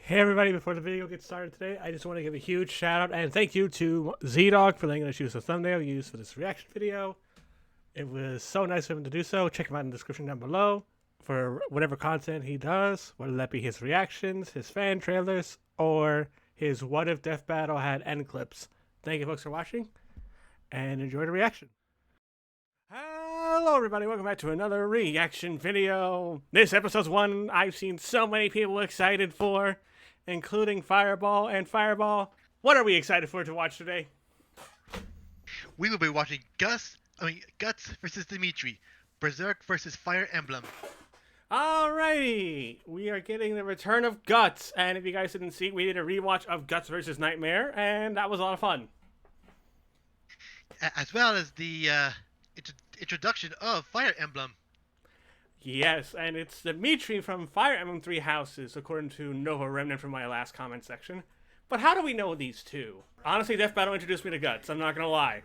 Hey everybody, before the video gets started today, I just want to give a huge shout out and thank you to Zdogg for letting us use the thumbnail used for this reaction video. It was so nice of him to do so. Check him out in the description down below for whatever content he does, whether that be his reactions, his fan trailers, or his What If Death Battle had end clips. Thank you folks for watching, and enjoy the reaction. Hello everybody, welcome back to another reaction video. This episode's one I've seen so many people excited for, including Fireball and Fireball. What are we excited for to watch today? We will be watching Guts versus Dimitri, Berserk versus Fire Emblem. Alrighty, we are getting the return of Guts, and if you guys didn't see, we did a rewatch of Guts versus Nightmare, and that was a lot of fun. As well as the introduction of Fire Emblem. Yes, and it's Dimitri from Fire Emblem Three Houses, according to Nova Remnant from my last comment section. But how do we know these two? Honestly, Death Battle introduced me to Guts, I'm not gonna lie.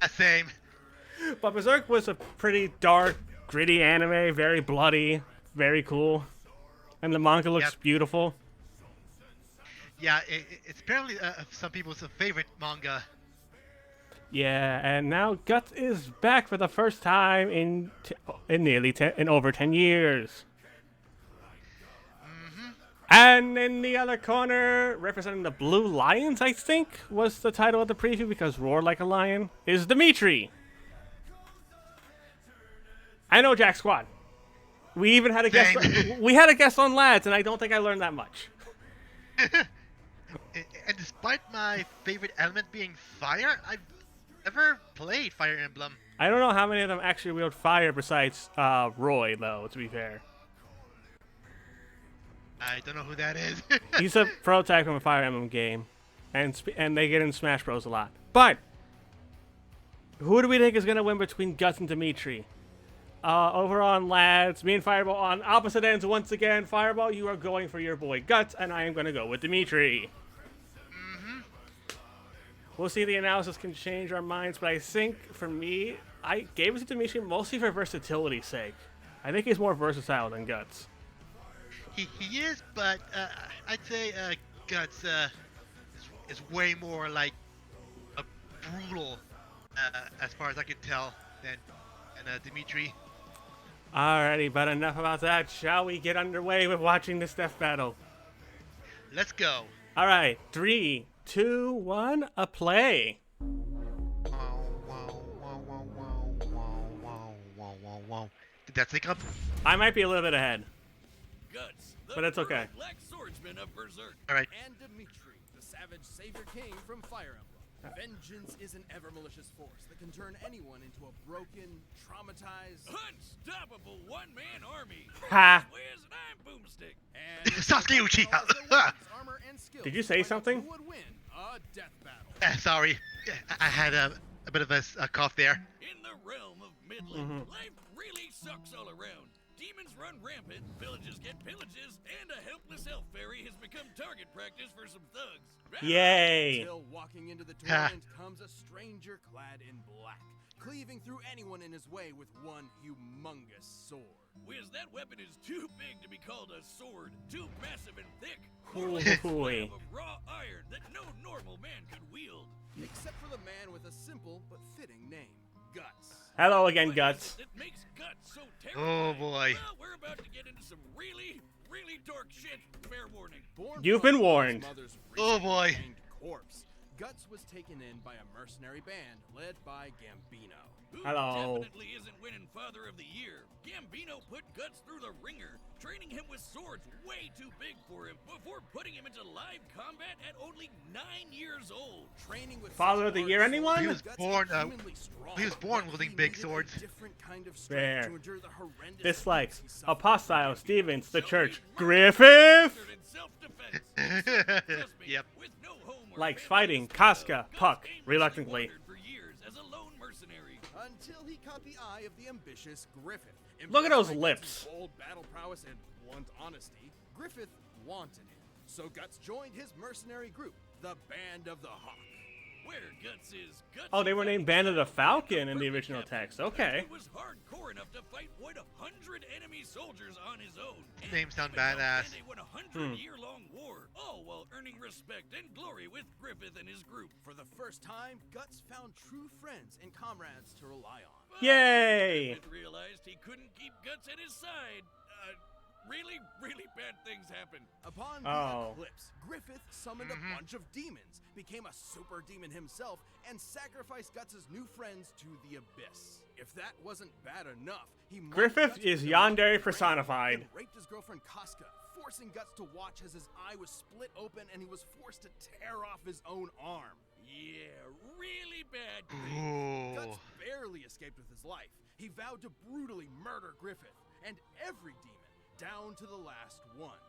Same. But Berserk was a pretty dark, gritty anime, very bloody, very cool. And the manga looks beautiful. Yeah, it's apparently some people's favorite manga. Yeah, and now Guts is back for the first time in over 10 years. And in the other corner, representing the Blue Lions, I think, was the title of the preview because Roar Like a Lion, is Dimitri. I know Jack Squad. We even had a guest. We had a guest on Lads, and I don't think I learned that much. And despite my favorite element being fire, I've never played Fire Emblem. I don't know how many of them actually wield fire besides Roy, though, to be fair. I don't know who that is. He's a prototype from a Fire Emblem game, and they get in Smash Bros. A lot. But who do we think is going to win between Guts and Dimitri? Over on Lads, me and Fireball on opposite ends once again. Fireball, you are going for your boy Guts, and I am going to go with Dimitri. We'll see, the analysis can change our minds, but I think, for me, I gave it to Dimitri mostly for versatility's sake. I think he's more versatile than Guts. He is, but I'd say Guts is way more like a brutal, as far as I can tell, than Dimitri. Alrighty, but enough about that. Shall we get underway with watching this death battle? Let's go. Alright, 3, 2, 1, a play. Did that sync up? I might be a little bit ahead. Guts, but it's okay. Black swordsman of Berserk. All right. And Dimitri, the savage savior king from Fire Emblem. Vengeance is an ever malicious force that can turn anyone into a broken, traumatized, unstoppable one-man army. Ha! Wiz and I'm Boomstick. Sasuke Uchiha. Did you say something? Who would win a death battle? Sorry, I had a bit of a cough there. In the realm of Midland, life really sucks all around. Demons run rampant, villages get pillages, and a helpless elf fairy has become target practice for some thugs. Yay! Until walking into the tournament comes a stranger clad in black, cleaving through anyone in his way with one humongous sword. Wiz, that weapon is too big to be called a sword, too massive and thick, more like a slab of raw iron that no normal man could wield. Except for the man with a simple but fitting name, Guts. Hello again, Guts. It makes Guts so terrifying. Oh boy. Well, we're about to get into some really dark shit. Fair warning. You've been warned. Oh boy. Corpse. Guts was taken in by a mercenary band led by Gambino. Who Hello. definitely isn't winning Father of the Year. Gambino put Guts through the ringer, training him with swords way too big for him before putting him into live combat at only 9 years old. Training with Father of the Year, anyone? He was born wielding big swords. Fair. Dislikes. Apostile, Stevens, the Church, Griffith. Yep. Likes fighting, Casca, Puck, reluctantly. Until he caught the eye of the ambitious Griffith. Look at those lips. Bold battle prowess and blunt honesty, Griffith wanted him. So Guts joined his mercenary group, the Band of the Hawk. where Guts is. Guts Oh, they were named Band of the Falcon in the original text. Okay. He was hardcore enough to fight 100 enemy soldiers on his own. Names sound And badass. they won a 100-year-long war, all while earning respect and glory with Griffith and his group. For the first time, Guts found true friends and comrades to rely on. But Yay! Griffith realized he couldn't keep Guts at his side. Really bad things happened. Upon the eclipse, Griffith summoned a bunch of demons, became a super demon himself, and sacrificed Guts' new friends to the abyss. If that wasn't bad enough, he marked Griffith Guts is with a yandere rape, personified. then raped his girlfriend Casca, forcing Guts to watch as his eye was split open and he was forced to tear off his own arm. Yeah, really bad things. Guts barely escaped with his life. He vowed to brutally murder Griffith and every demon, down to the last one.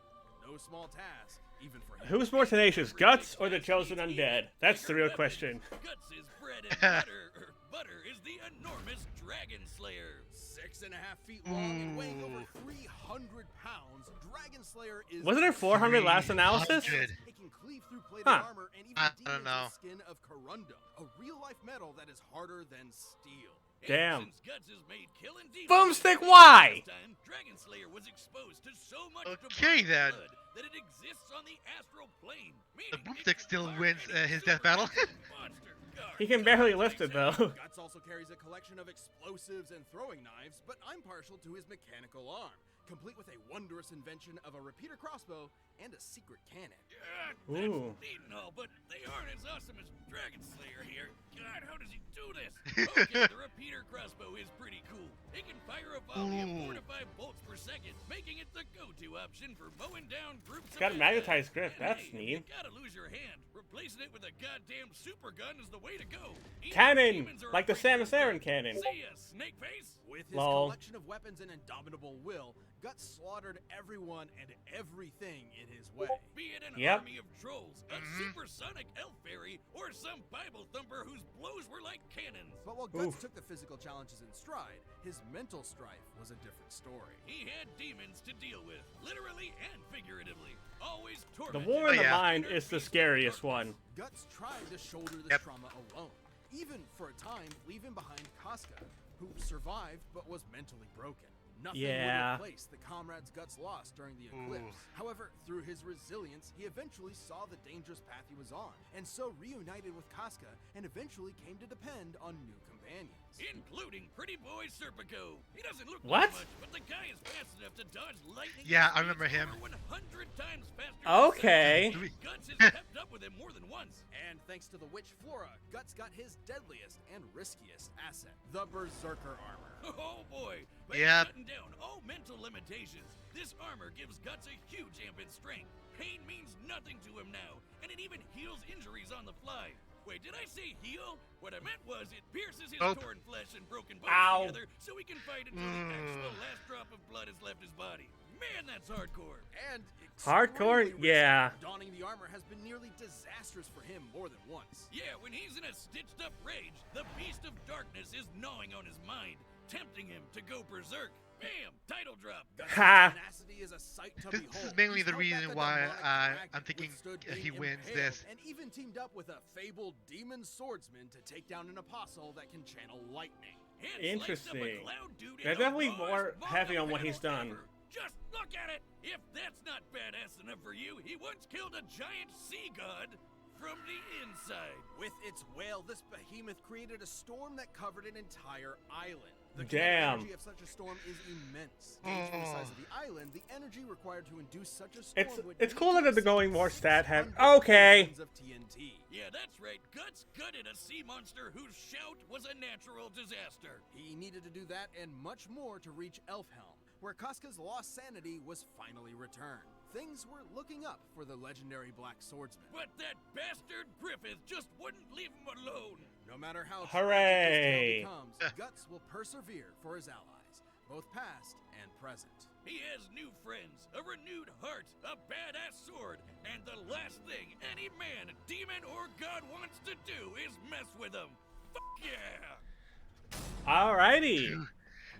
No small task, even for him. Who's more tenacious, Guts or the chosen undead? That's the real question. Guts is bread and butter. Butter is the enormous Dragon Slayer. 6.5 feet long and weighing over 300 pounds, Dragon Slayer is. Wasn't there 400 last analysis? Good. It can cleave through plated Huh. armor and even I don't demons know. the skin of corundum, a real-life metal that is harder than steel. Damn. And since Guts has made killing demons Boomstick, the why? first time, Dragon Slayer was exposed to so much Okay, divine then. blood that it exists on the astral plane. The meaning it Boomstick can still guard wins any his death battle. super monster guard. He can barely lift it though. Guts also carries a collection of explosives and throwing knives, but I'm partial to his mechanical arm, complete with a wondrous invention of a repeater crossbow and a secret cannon. That's Ooh. neat and all, but they aren't as awesome as Dragon Slayer here. God, how does he do this? Okay, the repeater crossbow is pretty cool. It can fire a volley of 4 to 5 bolts per second, making it the go-to option for mowing down groups It's got a of bad magnetized guys. grip. And That's hey, neat. You gotta lose your hand. Replacing it with a goddamn super gun is the way to go. Even Cannon, demons are like the afraid Samus of Aran it. cannon. See ya, Snakeface. With his Lol. collection of weapons and indomitable will, Guts slaughtered everyone and everything in his way. Be it an Yep. army of trolls, a supersonic elf fairy, or some Bible thumper whose blows were like cannons. But while Guts Oof. took the physical challenges in stride, his mental strife was a different story. He had demons to deal with, literally and figuratively. Always The tormented. war in the yeah. mind is the scariest one. Guts tried to shoulder the Yep. trauma alone, even for a time leaving behind Casca, who survived but was mentally broken. Nothing Yeah. would replace the comrades Guts lost during the eclipse. However, through his resilience, he eventually saw the dangerous path he was on, and so reunited with Casca, and eventually came to depend on new companions. Including pretty boy Serpico. He doesn't look What? like much, but the guy is fast enough to dodge lightning. Yeah, and I remember speeds him. over 100 times faster than Okay. sound. Guts has kept up with him more than once. And thanks to the witch Flora, Guts got his deadliest and riskiest asset, the Berserker armor. Oh boy. By Yep. cutting down all mental limitations, this armor gives Guts a huge amp in strength. Pain means nothing to him now, and it even heals injuries on the fly. Wait, did I say heal? What I meant was it pierces his Nope. torn flesh and broken bones Ow. together so he can fight until the actual last drop of blood has left his body. Man, that's hardcore. And Hardcore? extremely Yeah. risky. Donning the armor has been nearly disastrous for him more than once. Yeah, when he's in a stitched up rage, the beast of darkness is gnawing on his mind, tempting him to go berserk. Bam! Title drop. Ha. Tenacity is a sight to This behold. is mainly He's the held back reason a why demonic dragon, I'm thinking withstood he being wins impaled, this. and even teamed up with a fabled demon swordsman to take down an apostle that can channel lightning. And sliced up a Interesting. cloud dude in They're the definitely rawest more vodka heavy on what battle he's done. ever. Just look at it. If that's not badass enough for you, he once killed a giant sea god from the inside. With its whale, this behemoth created a storm that covered an entire island. The kinetic Damn. energy of such a storm is immense. Gauged from the size of the island, the energy required to induce such a storm would It's need cool to that they're exceed going more stat heavy. 600 Okay. tons of TNT. Yeah, that's right. Guts gutted a sea monster whose shout was a natural disaster. He needed to do that and much more to reach Elfhelm, where Casca's lost sanity was finally returned. Things were looking up for the legendary Black Swordsman. But that bastard Griffith just wouldn't leave him alone. No matter how Hooray. tragic his tale becomes, Guts will persevere for his allies, both past and present. He has new friends, a renewed heart, a badass sword, and the last thing any man, demon, or god wants to do is mess with him. Fuck yeah! Alrighty.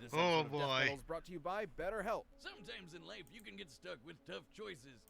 This Oh, episode of Death boy. Battle is brought to you by BetterHelp. Sometimes in life you can get stuck with tough choices.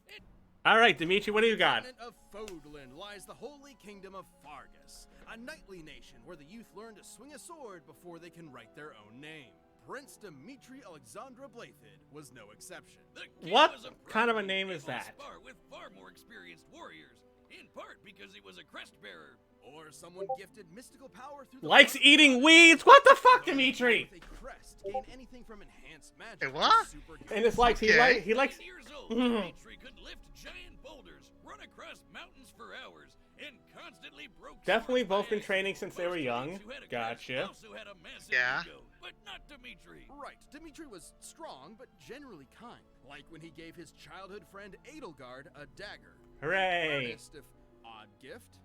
All right, Dimitri, what do you got? In the continent of Fodland lies the holy kingdom of Fargus, a knightly nation where the youth learn to swing a sword before they can write their own name. Prince Dimitri Alexandra Blathid was no exception. What kind of a name is that? With far more experienced warriors, in part because he was a crest bearer, or someone gifted mystical power through the Likes eating weeds? What the fuck, Dimitri? With a crest, gain anything from enhanced magic. Hey, what? to superhuman And it's like Okay. he likes. 9 years old, Dimitri could lift giant boulders, run across mountains for hours, and constantly broke. Definitely swords both by been accident. training since they were Most young. kids who had a crest Gotcha. also had a massive Yeah. ego, but not Dimitri. Right, Dimitri was strong, but generally kind. Like when he gave his childhood friend Edelgard a dagger. Hooray! Earnest, if odd gift.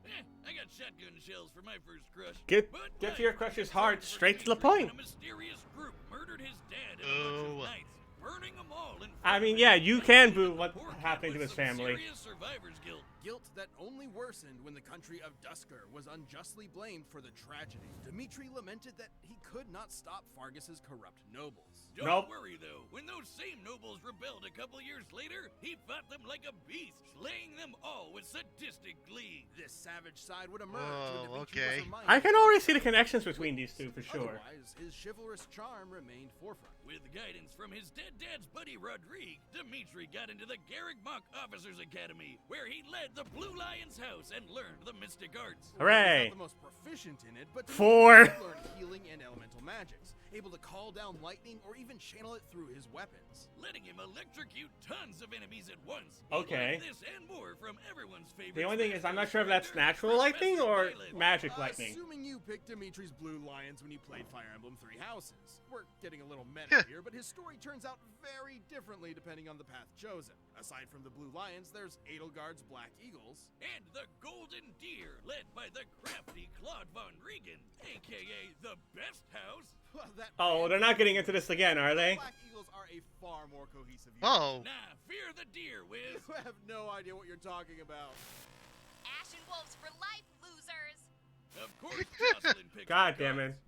I got shotgun shells for my first crush. Get But to life your crush's heart, turned for straight to the Dimitri when point. A mysterious group murdered his dad and a bunch Oh. of knights, burning them all in I mean, flames. yeah, you can boo The what poor kid happened to with his some family. Serious survivor's guilt. Guilt that only worsened when the country of Dusker was unjustly blamed for the tragedy. Dimitri lamented that he could not stop Fargus's corrupt nobles. Don't Nope. worry though, when those same nobles rebelled a couple years later, he fought them like a beast, slaying them all with sadistic glee. This savage side would emerge Oh, when Dimitri okay. was a minor. I can already see the connections between these two for sure. Otherwise, his chivalrous charm remained forefront. With guidance from his dead dad's buddy Rodrigue, Dimitri got into the Garrigmach Officers Academy, where he led the Blue Lion's house and learned the mystic arts. Hooray. He was not the most proficient in it, but Four. Dimitri learned healing and elemental magics, able to call down lightning or even channel it through his weapons, letting him electrocute tons of enemies at once. He Okay. learned this and more from everyone's favorite. The only thing is, I'm not special sure if that's instructor, natural lightning or Professor magic Violet. lightning. Assuming you picked Dimitri's Blue Lions when you played Fire Emblem Three Houses. We're getting a little meta here, but his story turns out very differently depending on the path chosen. Aside from the Blue Lions, there's Edelgard's Black Eagles. And the Golden Deer, led by the crafty Claude von Regan, aka the Best House. That Oh, man- they're not getting into this again, are they? Black Eagles are a far more cohesive unit. Oh. Nah, fear the deer, Wiz. You have no idea what you're talking about. Ashen Wolves for life, losers! Of course, Jocelyn picked God the damn guns. it.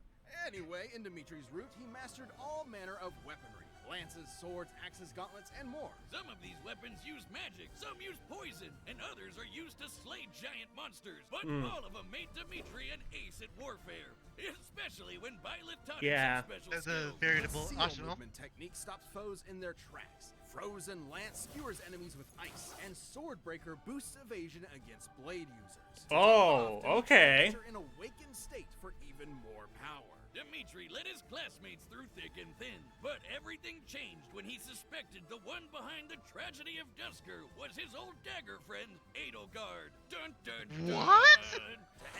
Anyway, in Dimitri's route, he mastered all manner of weaponry. Lances, swords, axes, gauntlets, and more. Some of these weapons use magic, some use poison, and others are used to slay giant monsters. But all of them made Dimitri an ace at warfare. Especially when Byleth taught him Yeah. some special That's a skills. veritable The seal arsenal. movement technique stops foes in their tracks. Frozen Lance skewers enemies with ice, and Swordbreaker boosts evasion against blade users. Oh, Often, okay. enter an awakened state for even more power. Dimitri led his classmates through thick and thin, but everything changed when he suspected the one behind the tragedy of Dusker was his old dagger friend, Edelgard. Dun dun dun! What? To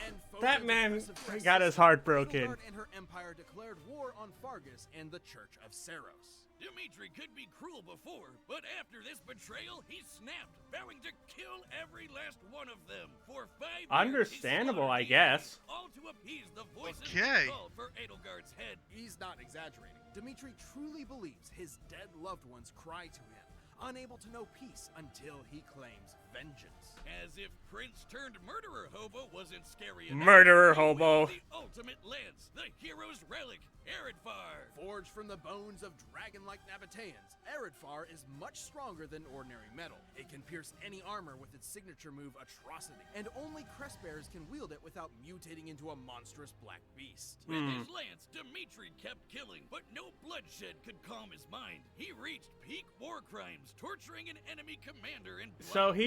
end That Fodlan's man oppressive crisis, got his heart broken. Edelgard and her empire declared war on Fargus and the Church of Saros. Dimitri could be cruel before, but after this betrayal, he snapped, vowing to kill every last one of them. For 5 years, he Understandable, I slaughtered the guess. enemy, all to appease the voices Okay. that called for Edelgard's head. He's not exaggerating. Dimitri truly believes his dead loved ones cry to him, unable to know peace until he claims vengeance. As if Prince turned murderer hobo wasn't scary enough. Murderer he hobo. wielded the ultimate lance, the hero's relic, Eredfar. Forged from the bones of dragon-like Nabateans, Eredfar is much stronger than ordinary metal. It can pierce any armor with its signature move Atrocity, and only crestbearers can wield it without mutating into a monstrous black beast. With his lance, Dimitri kept killing, but no bloodshed could calm his mind. He reached peak war crimes, torturing an enemy commander in So blind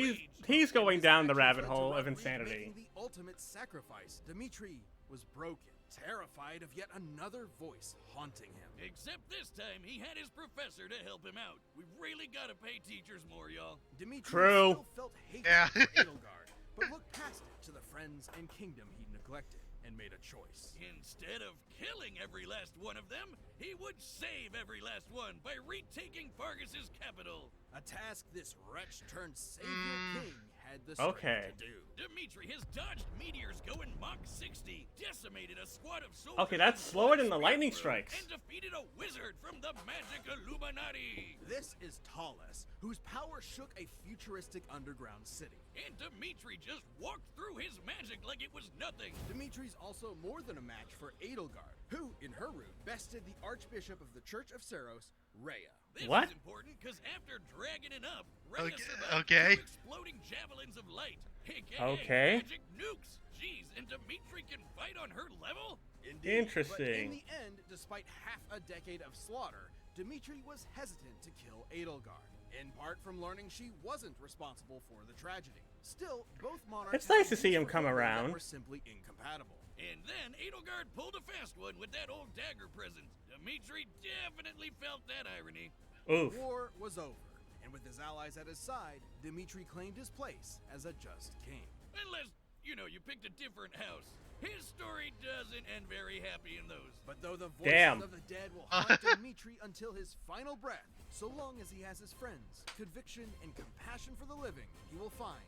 he's rage. going His down the actions rabbit led to hole of Rodrigue insanity. making the ultimate sacrifice. Dimitri was broken, terrified of yet another voice haunting him. Except this time, he had his professor to help him out. We've really got to pay teachers more, y'all. Dimitri True. still felt hatred Yeah. for Edelgard, but looked past it to the friends and kingdom he neglected and made a choice. Instead of killing every last one of them, he would save every last one by retaking Fargus's capital. A task this wretch turned savior king had the Okay. strength to do. Dimitri has dodged meteors going Mach 60, decimated a squad of soldiers. Okay, that's slower than the lightning strikes. And defeated a wizard from the magic Illuminati. This is Talus, whose power shook a futuristic underground city. And Dimitri just walked through his magic like it was nothing. Dimitri's also more than a match for Edelgard, who, in her route, bested the Archbishop of the Church of Seros, Rhea. This What? is important because after dragging it up, Rhea Okay, survived okay. 2 exploding javelins of light, aka Okay. magic nukes. Jeez, and Dimitri can fight on her level? Indeed. Interesting. But in the end, despite half a decade of slaughter, Dimitri was hesitant to kill Edelgard, in part from learning she wasn't responsible for the tragedy. Still, both monarchs It's nice had to see him views come for Edelgard that around. were simply incompatible. And then Edelgard pulled a fast one with that old dagger present. Dimitri definitely felt that irony. Oof. War was over, and with his allies at his side, Dimitri claimed his place as a just king. Unless, you know, you picked a different house. His story doesn't end very happy in those. But though the voices Damn. of the dead will haunt Dimitri until his final breath, so long as he has his friends, conviction, and compassion for the living, he will find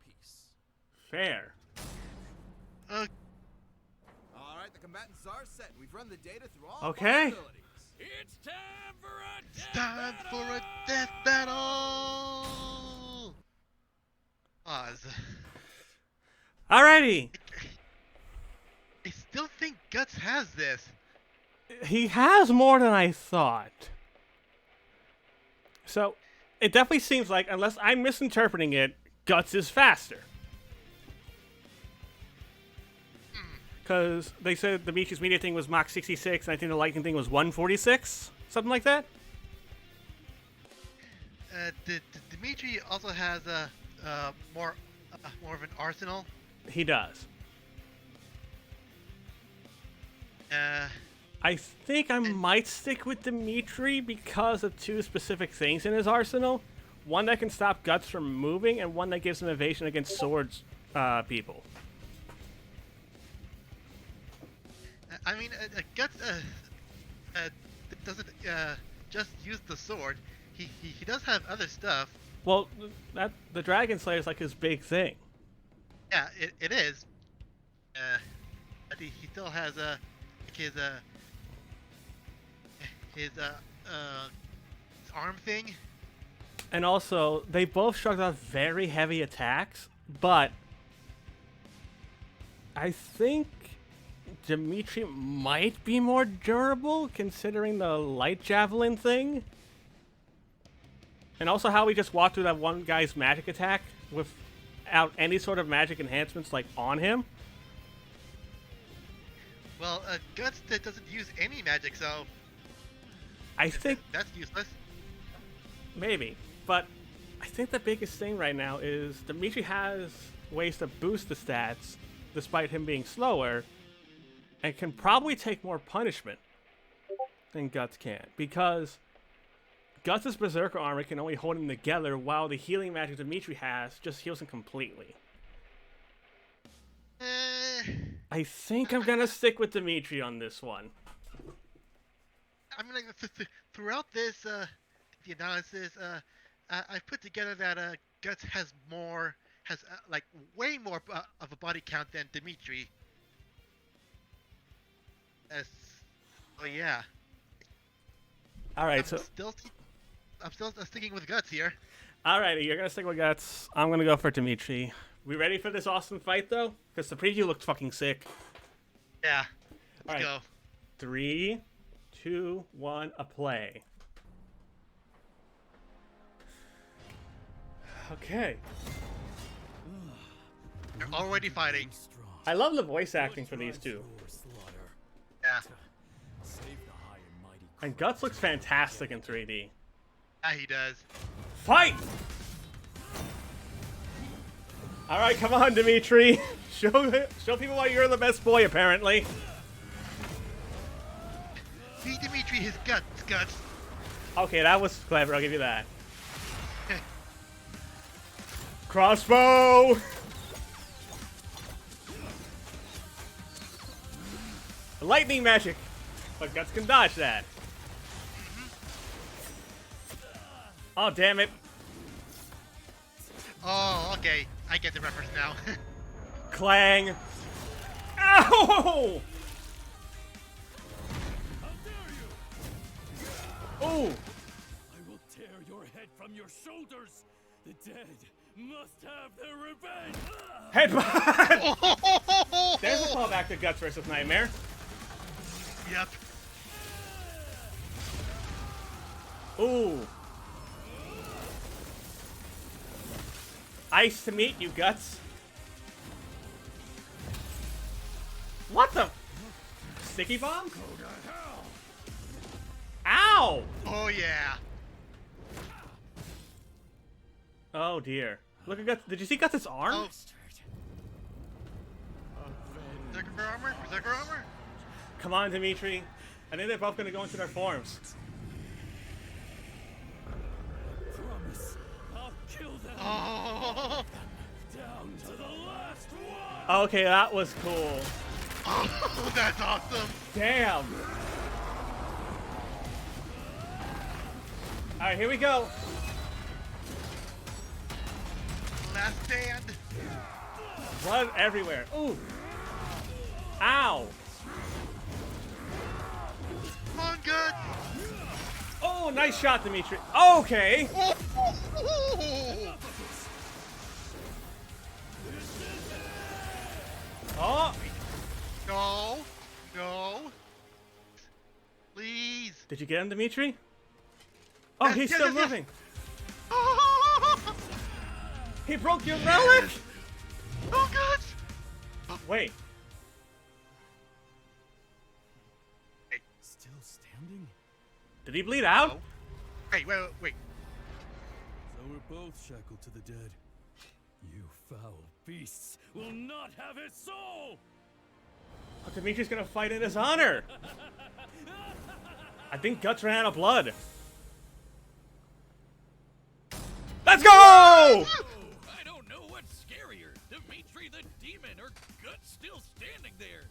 peace. Fair. Uh, All right, the combatants are set. We've run the data through all Okay. possibilities. It's time for a it's time for a death battle. Oz. Alrighty. I still think Guts has this. He has more than I thought. So, it definitely seems like, unless I'm misinterpreting it, Guts is faster. Because they said Dimitri's media thing was Mach 66, and I think the lightning thing was 146? Something like that? Dimitri also has more of an arsenal. He does. I think I might stick with Dimitri because of 2 specific things in his arsenal. One that can stop Guts from moving, and one that gives him evasion against swords people. I mean, Guts doesn't just use the sword. He does have other stuff. Well, the Dragon Slayer is like his big thing. Yeah, it is. But he still has his arm thing. And also, they both shrugged off very heavy attacks, but I think Dimitri might be more durable considering the light javelin thing. And also how we just walked through that one guy's magic attack without any sort of magic enhancements like on him. Well, Guts doesn't use any magic, so I think that's useless. maybe, but I think the biggest thing right now is Dimitri has ways to boost the stats despite him being slower, and can probably take more punishment than Guts can, because Guts' Berserker armor can only hold him together, while the healing magic Dimitri has just heals him completely. I think I'm gonna stick with Dimitri on this one. I mean, like, throughout this the analysis, I put together that Guts has like way more of a body count than Dimitri. Oh yeah. All right, so I'm still sticking with Guts here. alrighty, you're gonna stick with Guts. I'm gonna go for Dimitri. We ready for this awesome fight though? Because the preview looked fucking sick. Yeah. All Let's right. go. 3, 2, 1, a play. Okay. They're already fighting. I love the voice acting for these two. Yeah. And Guts looks fantastic in 3D. Yeah, he does. Fight! Alright, come on, Dimitri. Show people why you're the best boy, apparently. See Dimitri, his guts. Okay, that was clever, I'll give you that. Crossbow! Lightning magic! But Guts can dodge that. Oh, damn it. Oh, okay. I get the reference now. Clang. Ow! Ooh. I will tear your head from your shoulders. The dead must have their revenge. Headbutt! There's a callback to Guts versus Nightmare. Yep. Ooh. Ice to meet you, Guts. What the? Sticky bomb? Ow! Oh yeah. Oh dear. Look at Guts. Did you see Guts' arm? Oh. Berserker armor? Berserker armor? Come on, Dimitri. I think they're both gonna go into their forms. Promise, I'll kill them. Oh. Down to the last one. Okay, that was cool. Oh, that's awesome. Damn. Alright, here we go. Last stand. Blood everywhere. Ooh. Ow. Come on, good. Oh, nice shot, Dimitri. Okay. Oh. No. No. Please. Did you get him, Dimitri? Oh, Yes, he's yes, still yes, yes. moving. He broke your relic? Oh, good. Wait. Still standing? Did he bleed out? Oh. Wait. So we're both shackled to the dead. You foul beasts will not have his soul! Oh, Dimitri's gonna fight in his honor. I think Guts ran out of blood. Let's go! I don't know what's scarier, Dimitri the demon or Guts still standing there.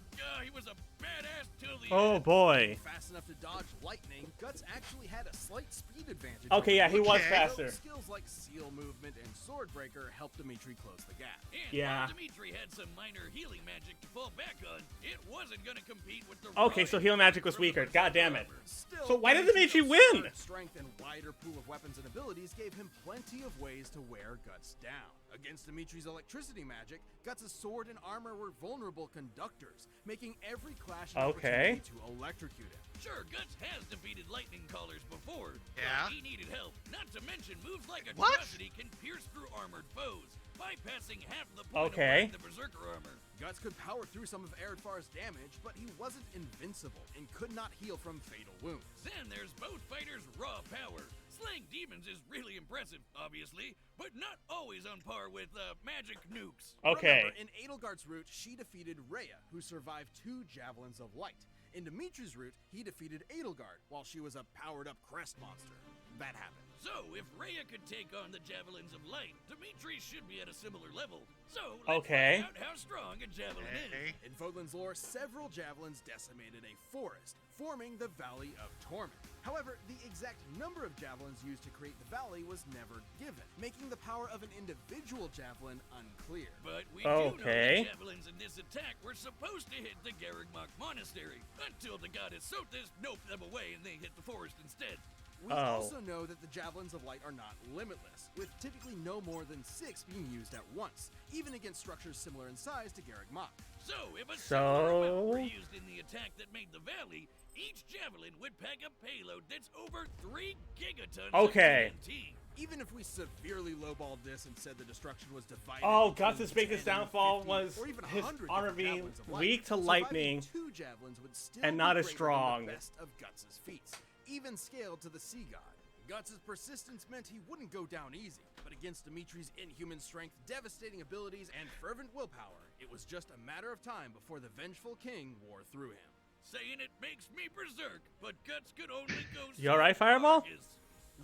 He was a badass till the Oh end. boy. Fast enough to dodge lightning, Guts actually had a slight speed advantage. Okay, yeah, he was Okay. faster. Skills like seal movement and sword breaker helped Dimitri close the gap. And Yeah. while Dimitri had some minor healing magic to fall back on, it wasn't gonna compete with the Okay, so healing magic was weaker. God damn it. Still, So why did Dimitri's Dimitri win? absurd strength and wider pool of weapons and abilities gave him plenty of ways to wear Guts down. Against Dimitri's electricity magic, Guts' sword and armor were vulnerable conductors, making every clash an Okay. opportunity to electrocute him. Sure, Guts has defeated lightning callers before, Yeah? but he needed help. Not to mention moves like What? Atrocity can pierce through armored foes, bypassing half the point Okay. of the Berserker armor. Guts could power through some of Eredfar's damage, but he wasn't invincible and could not heal from fatal wounds. Then there's both fighters' raw power. Slaying demons is really impressive, obviously, but not always on par with magic nukes. Okay. Remember, in Edelgard's route, she defeated Rhea, who survived 2 Javelins of Light. In Dimitri's route, he defeated Edelgard while she was a powered-up crest monster. That happened. So, if Rhea could take on the Javelins of Light, Dimitri should be at a similar level. So, let's Okay. find out how strong a Javelin Hey. is. In Fodlan's lore, several javelins decimated a forest, forming the Valley of Torment. However, the exact number of javelins used to create the valley was never given, making the power of an individual javelin unclear. But we do know Okay. the Javelins in this attack were supposed to hit the Garrigmach Monastery, until the goddess Sothis noped them away and they hit the forest instead. We Oh. also know that the Javelins of Light are not limitless, with typically no more than 6 being used at once, even against structures similar in size to Garrigmach. So, if a So- similar weapon were used in the attack that made the valley, each javelin would pack a payload that's over 3 gigatons Okay. of TNT. Even if we severely lowballed this and said the destruction was divided Oh, between Guts' biggest 10 and downfall 50 was or even his 100 armor different being javelins of light, weak to surviving lightning 2 javelins would still and be not as greater than strong. the best of Guts' feats, even scaled to the sea god. Guts' persistence meant he wouldn't go down easy, but against Dimitri's inhuman strength, devastating abilities, and fervent willpower, it was just a matter of time before the vengeful king wore through him. Saying it makes me berserk, but Guts could only go You alright, Fireball?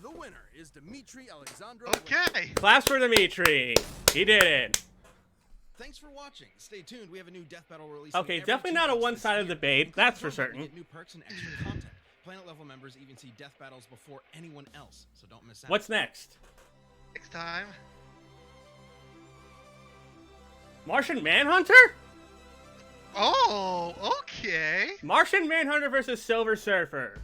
The winner is Dimitri Alexandro. Okay. Claps for Dimitri. He did it. Thanks for watching. Stay tuned. We have a new Death Battle release. Okay, definitely not a one-sided debate, that's for certain. New perks and extra content. Planet level members even see death battles before anyone else, so don't miss out. What's next? Next time. Martian Manhunter? Oh, okay. Martian Manhunter versus Silver Surfer.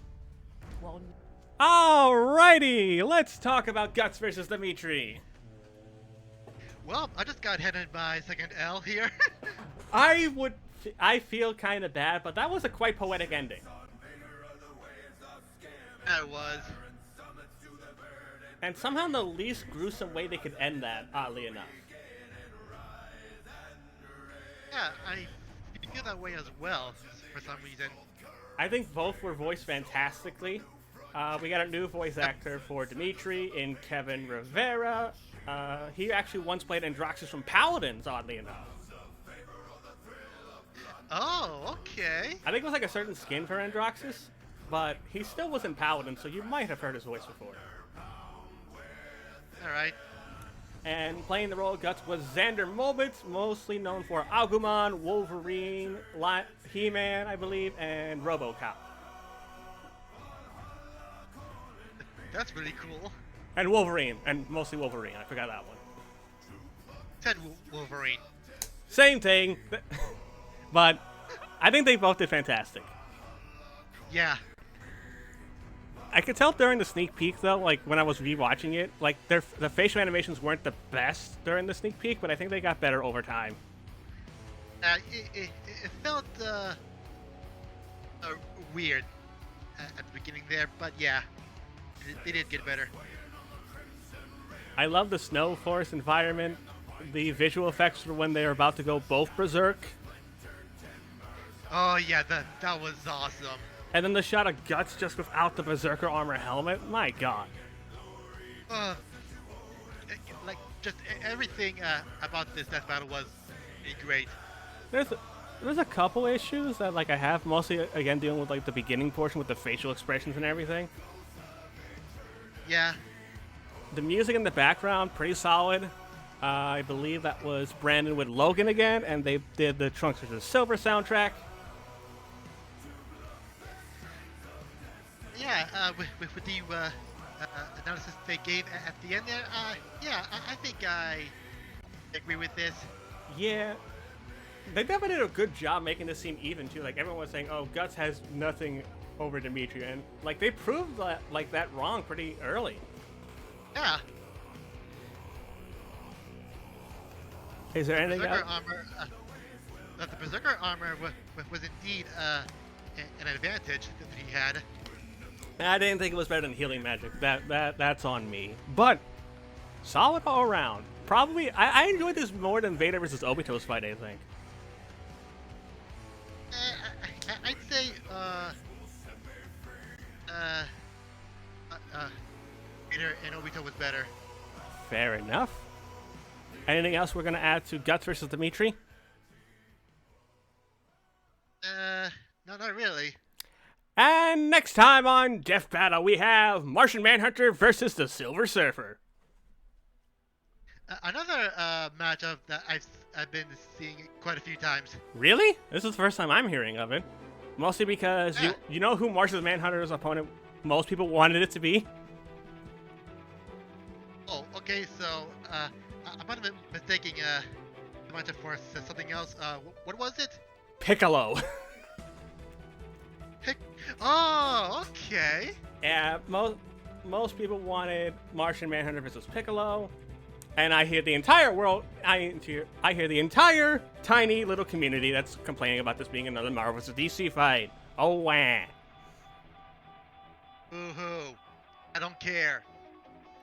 Alrighty, let's talk about Guts versus Dimitri. Well, I just got hit in my second L here. I feel kind of bad, but that was a quite poetic ending. That was. And somehow the least gruesome way they could end that, oddly enough. Yeah, I feel that way as well, for some reason. I think both were voiced fantastically. We got a new voice actor for Dimitri in Kevin Rivera. He actually once played Androxus from Paladins, oddly enough. Oh, okay. I think it was like a certain skin for Androxus, but he still was in Paladins, so you might have heard his voice before. Alright. And playing the role of Guts was Xander Mobitz, mostly known for Agumon, Wolverine, He-Man, I believe, and RoboCop. That's really cool. And Wolverine, and mostly Wolverine. I forgot that one. Said Wolverine. Same thing, but I think they both did fantastic. Yeah. I could tell during the sneak peek, though, like when I was rewatching it, like the facial animations weren't the best during the sneak peek, but I think they got better over time. It felt weird at the beginning there, but yeah, they did get better. I love the snow forest environment, the visual effects for when they are about to go both berserk, Oh yeah, that was awesome. and then the shot of Guts just without the berserker armor helmet. My God. Like just everything about this death battle was really great. There's a couple issues that like I have, mostly again dealing with like the beginning portion with the facial expressions and everything. Yeah. The music in the background, pretty solid. I believe that was Brandon with Logan again, and they did the Trunks vs. Silver soundtrack. Yeah, with the analysis they gave at the end there, yeah, I think I agree with this. Yeah, they definitely did a good job making this seem even too. Like everyone was saying, "Oh, Guts has nothing over Dimitri," and like they proved that wrong pretty early. Yeah. Is there anything else? The Berserker armor was indeed an advantage that he had. I didn't think it was better than healing magic. That's on me. But solid all around. Probably I enjoyed this more than Vader versus Obito's fight, I think. I'd say Vader and Obito was better. Fair enough. Anything else we're gonna add to Guts versus Dimitri? No, not really. And next time on Death Battle, we have Martian Manhunter versus the Silver Surfer. Another matchup that I've been seeing quite a few times. Really? This is the first time I'm hearing of it. Mostly because Yeah. you know who Martian Manhunter's opponent most people wanted it to be? Oh, okay, so I might have been mistaking the matchup for something else. What was it? Piccolo. Oh, okay. Yeah, most people wanted Martian Manhunter versus Piccolo. And I hear the entire world, I hear the entire tiny little community that's complaining about this being another Marvel vs. DC fight. Oh, wah. Boo-hoo. I don't care.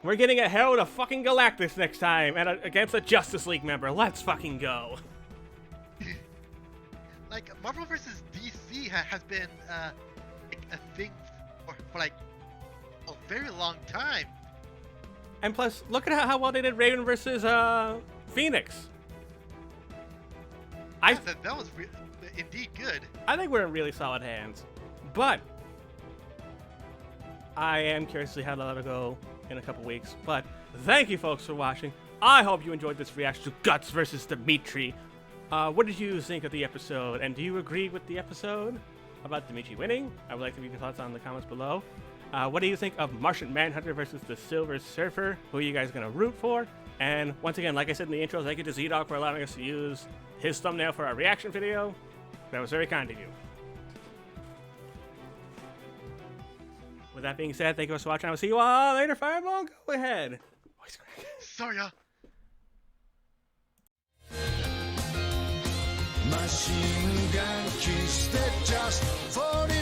We're getting a Herald of fucking Galactus next time, and against a Justice League member. Let's fucking go. Like, Marvel vs. DC has been like a thing for like a very long time. And plus, look at how well they did Raven versus Phoenix. Yeah, that was indeed good. I think we're in really solid hands. But I am curious to see how that'll go in a couple weeks. But thank you folks for watching. I hope you enjoyed this reaction to Guts versus Dimitri. What did you think of the episode? And do you agree with the episode? about Dimitri winning. I would like to read your thoughts on the comments below. What do you think of Martian Manhunter versus the Silver Surfer? Who are you guys going to root for? And once again, like I said in the intro, thank you to Zdogg for allowing us to use his thumbnail for our reaction video. That was very kind of you. With that being said, thank you for watching. I will see you all later. Fireball, go ahead. Voice crack. Sorry, Machine gun kissed it just 40